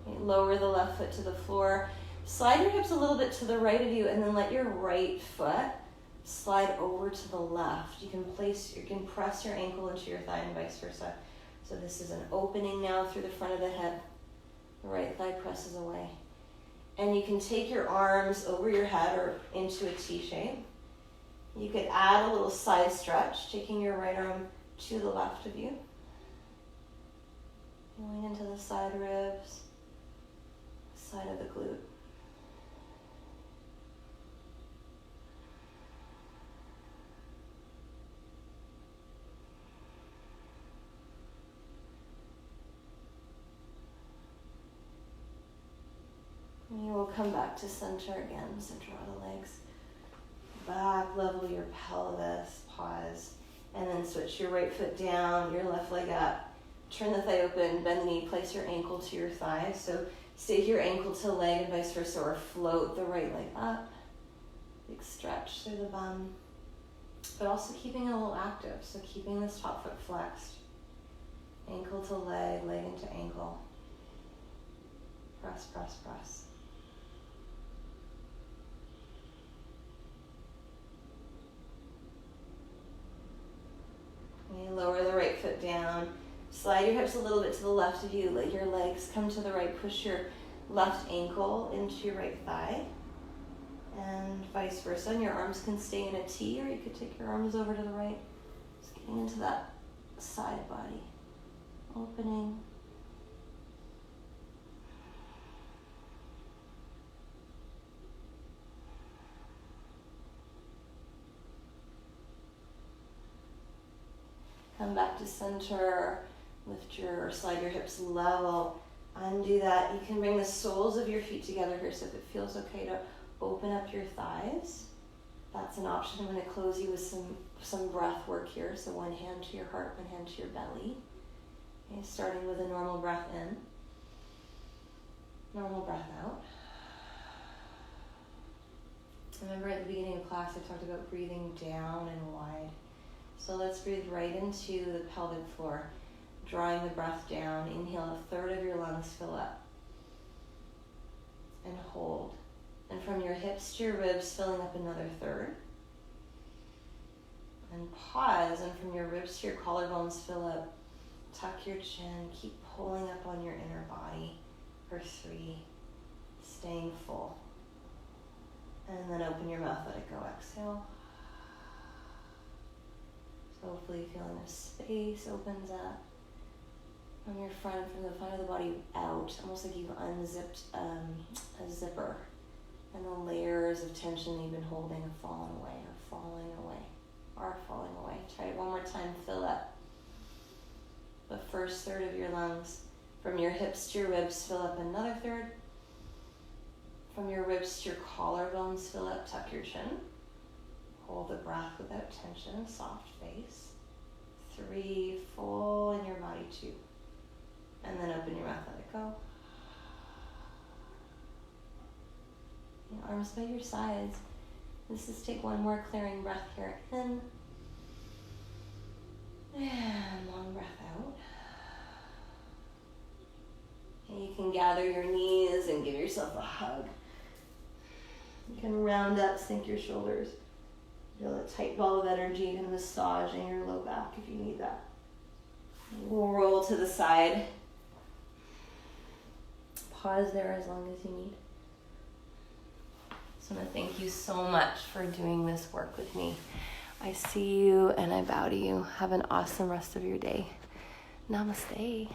Lower the left foot to the floor. Slide your hips a little bit to the right of you, and then let your right foot slide over to the left. You can press your ankle into your thigh and vice versa. So this is an opening now through the front of the hip. The right thigh presses away. And you can take your arms over your head or into a T shape. You could add a little side stretch, taking your right arm to the left of you. Feeling into the side ribs, side of the glute. And you will come back to center again, center of the legs. Back, level your pelvis, pause, and then switch your right foot down, your left leg up. Turn the thigh open, bend the knee, place your ankle to your thigh. So stay your ankle to leg and vice versa, or float the right leg up. Big stretch through the bum, but also keeping it a little active. So keeping this top foot flexed. Ankle to leg, leg into ankle. Press, press, press. Okay, lower the right foot down. Slide your hips a little bit to the left of you. Let your legs come to the right. Push your left ankle into your right thigh. And vice versa. And your arms can stay in a T, or you could take your arms over to the right. Just getting into that side body. Opening. Come back to center. Lift your, slide your hips level. Undo that. You can bring the soles of your feet together here, so if it feels okay to open up your thighs, that's an option. I'm going to close you with some breath work here. So one hand to your heart, one hand to your belly. Okay, starting with a normal breath in. Normal breath out. Remember at the beginning of class I talked about breathing down and wide. So let's breathe right into the pelvic floor. Drawing the breath down. Inhale, a third of your lungs fill up. And hold. And from your hips to your ribs, filling up another third. And pause, and from your ribs to your collarbones, fill up. Tuck your chin, keep pulling up on your inner body for 3. Staying full. And then open your mouth, let it go. Exhale. So hopefully feeling a space opens up. From your front, from the front of the body out, almost like you've unzipped a zipper. And the layers of tension that you've been holding have fallen away, are falling away. Try it one more time, fill up the first third of your lungs. From your hips to your ribs, fill up another third. From your ribs to your collarbones, fill up, tuck your chin. Hold the breath without tension, soft face. 3, full in your body, 2. And then open your mouth, let it go. Your arms by your sides. This is take one more clearing breath here. In. And long breath out. And you can gather your knees and give yourself a hug. You can round up, sink your shoulders. Feel a tight ball of energy and massaging your low back if you need that. We'll roll to the side. Pause there as long as you need. So I want to thank you so much for doing this work with me. I see you and I bow to you. Have an awesome rest of your day. Namaste.